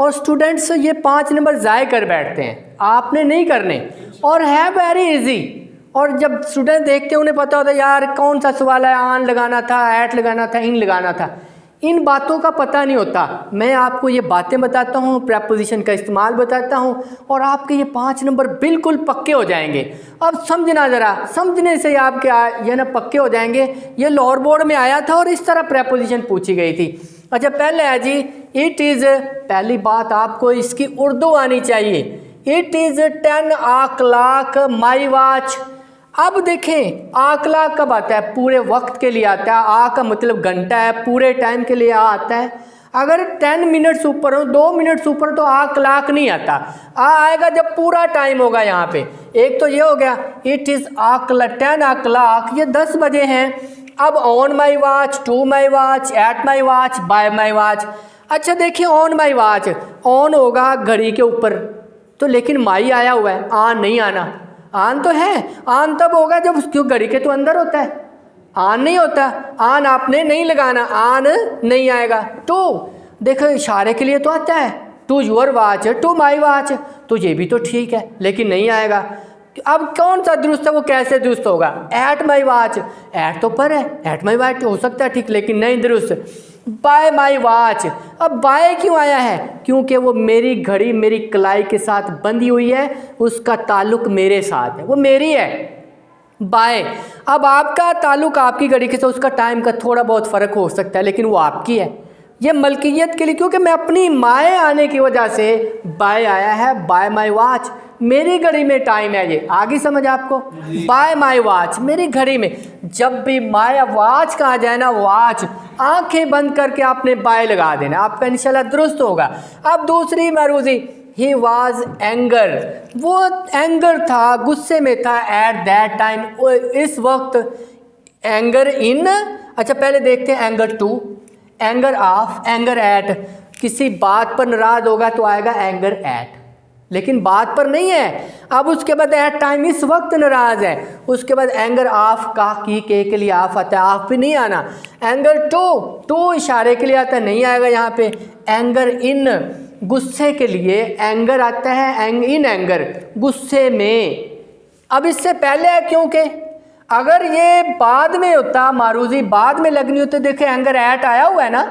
और स्टूडेंट्स ये 5 नंबर ज़ाय कर बैठते हैं, आपने नहीं करने, और है वेरी इजी। और जब स्टूडेंट देखते हैं उन्हें पता होता है यार कौन सा सवाल है, आन लगाना था, ऐट लगाना था, इन लगाना था, इन बातों का पता नहीं होता। मैं आपको ये बातें बताता हूँ, प्रेपोजिशन का इस्तेमाल बताता हूँ, और आपके ये 5 नंबर बिल्कुल पक्के हो जाएंगे। अब समझना ज़रा, समझने से आपके ये ना पक्के हो जाएंगे। ये लोअर बोर्ड में आया था और इस तरह प्रेपोजिशन पूछी गई थी। अच्छा, पहले है जी इट इज़। पहली बात आपको इसकी उर्दू आनी चाहिए। It is 10 o'clock my watch. अब देखें आकला कब आता है, पूरे वक्त के लिए आता है। आ का मतलब घंटा है, पूरे टाइम के लिए आ आता है। अगर 10 मिनट्स ऊपर हो, 2 मिनट्स ऊपर हो, तो आ क्लाक नहीं आता। आ आएगा जब पूरा टाइम होगा। यहाँ पे एक तो ये हो गया इट इज़ आकला 10 o'clock, ये 10 बजे हैं। अब on my watch, to my watch, at my watch, by my watch. अच्छा देखिए ऑन माई वॉच, ऑन होगा घड़ी के ऊपर तो, लेकिन माई आया हुआ है, आन नहीं आना। आन तो है, आन तब होगा जब क्यों घड़ी के तो अंदर होता है, आन नहीं होता। आन आपने नहीं लगाना, आन नहीं आएगा। टू देखो इशारे के लिए तो आता है, to your watch, to my watch, तो ये भी तो ठीक है, लेकिन नहीं आएगा। अब कौन सा दुरुस्त है, वो कैसे दुरुस्त होगा? एट माई वॉच, एट तो पर है, एट माई वॉच हो सकता है ठीक, लेकिन नहीं दुरुस्त। बाय माई वॉच, अब बाय क्यों आया है? क्योंकि वो मेरी घड़ी मेरी कलाई के साथ बंधी हुई है, उसका ताल्लुक मेरे साथ है, वो मेरी है। बाय, अब आपका ताल्लुक आपकी घड़ी के साथ, उसका टाइम का थोड़ा बहुत फ़र्क हो सकता है, लेकिन वो आपकी है। ये मलकियत के लिए, क्योंकि मैं अपनी माए आने की वजह से बाय आया है। बाय माई वॉच, मेरी घड़ी में टाइम है, ये आगे समझ आपको। बाय माई वॉच, मेरी घड़ी में। जब भी माय वॉच का आ जाए ना, वॉच, आंखें बंद करके आपने बाय लगा देना, आपका इंशाल्लाह दुरुस्त होगा। अब दूसरी मरूजी, ही वॉज एंगर, वो एंगर था, गुस्से में था। एट दैट टाइम, इस वक्त। एंगर इन, अच्छा पहले देखते हैं anger to, anger of, anger at. किसी बात पर नाराज होगा तो आएगा एंगर एट, लेकिन बात पर नहीं है। अब उसके बाद एट टाइम, इस वक्त नाराज है। उसके बाद एंगर ऑफ, का की के लिए ऑफ आता है, ऑफ भी नहीं आना। एंगर टू, टू इशारे के लिए आता है, नहीं आएगा यहाँ पे। एंगर इन, गुस्से के लिए एंगर आता है, इन एंगर, गुस्से में। अब इससे पहले है, क्योंकि अगर ये बाद में होता, मारूजी बाद में लगनी होती, देखे एंगर एट आया हुआ है ना,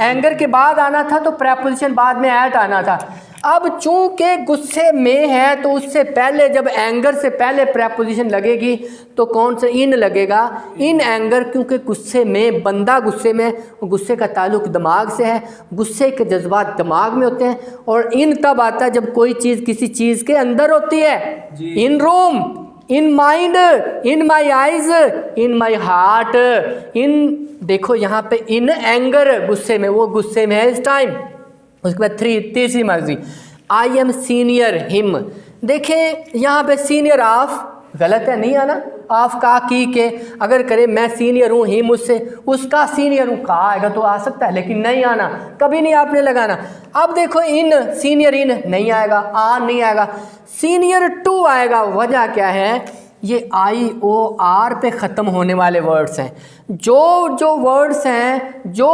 एंगर के बाद आना था तो प्रेपोजिशन बाद में एट आना था। अब चूंकि गुस्से में है तो उससे पहले, जब एंगर से पहले प्रेपोजिशन लगेगी तो कौन सा? इन लगेगा, इन एंगर। क्योंकि गुस्से में, बंदा गुस्से में, गुस्से का ताल्लुक दिमाग से है, गुस्से के जज्बात दिमाग में होते हैं। और इन तब आता है जब कोई चीज़ किसी चीज़ के अंदर होती है। In room, in mind, in my eyes, in my heart. In देखो यहाँ पे इन एंगर, गुस्से में, वो गुस्से में है इस टाइम। उसके बाद तीसरी मर्जी, आई एम सीनियर हिम। देखें यहाँ पे सीनियर ऑफ गलत है, नहीं आना। ऑफ का की के अगर करे, मैं सीनियर हूँ हिम उससे, उसका सीनियर हूँ का आएगा तो आ सकता है, लेकिन नहीं आना, कभी नहीं आपने लगाना। अब देखो इन, सीनियर इन नहीं आएगा, आन नहीं आएगा, सीनियर टू आएगा। वजह क्या है? ये आई ओ आर पे ख़त्म होने वाले वर्ड्स हैं। जो वर्ड्स हैं, जो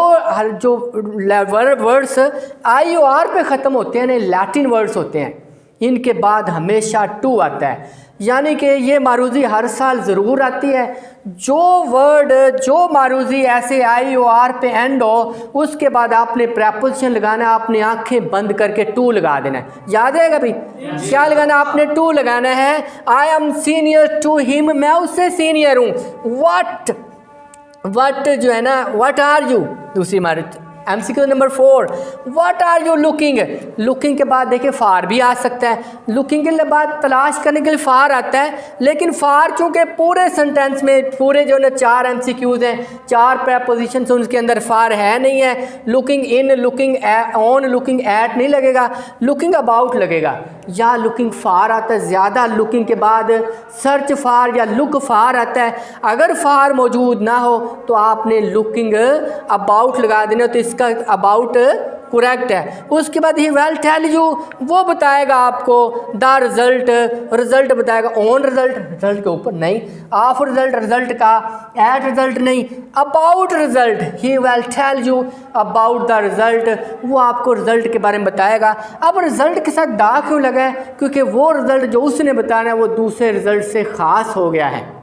वर्ड्स आई ओ आर पे ख़त्म होते हैं, लैटिन वर्ड्स होते हैं, इनके बाद हमेशा टू आता है। यानी कि ये मारूजी हर साल ज़रूर आती है। जो वर्ड, जो मारूजी ऐसे आई ओ आर पे एंड हो, उसके बाद आपने प्रेपोजिशन लगाना, आपने आंखें बंद करके टू लगा देना है। याद रहेगा भाई? क्या लगाना? आपने टू लगाना है। I am senior to him, मैं उससे सीनियर हूँ। वट जो है ना, वट आर यू, दूसरी मारूजी। MCQ number 4, what are you looking. Looking के बाद देखिए फार भी आ सकता है। लुकिंग के बाद तलाश करने के लिए फार आता है, लेकिन फार चूँकि पूरे सेंटेंस में, पूरे जो ना 4 MCQs हैं, 4 प्रेपोजिशन से, उनके अंदर फार है नहीं है। Looking in, looking on, looking at नहीं लगेगा, लुकिंग अबाउट लगेगा, या लुकिंग फार आता है। ज़्यादा लुकिंग के बाद सर्च फार या लुक फार आता है। अगर फार मौजूद ना हो तो आपने लुकिंग अबाउट लगा देना, तो इसका अबाउट करेक्ट है। उसके बाद ही वेल टेल यू, वो बताएगा आपको द रिजल्ट, रिजल्ट बताएगा, ऑन रिजल्ट, रिजल्ट के ऊपर नहीं, ऑफ रिजल्ट, रिजल्ट का, एट रिजल्ट नहीं, about result, he will tell you about the result, वो आपको रिजल्ट के बारे में बताएगा। अब रिजल्ट के साथ दा क्यों लगा है? क्योंकि वो रिजल्ट जो उसने बताना है वो दूसरे रिजल्ट से ख़ास हो गया है।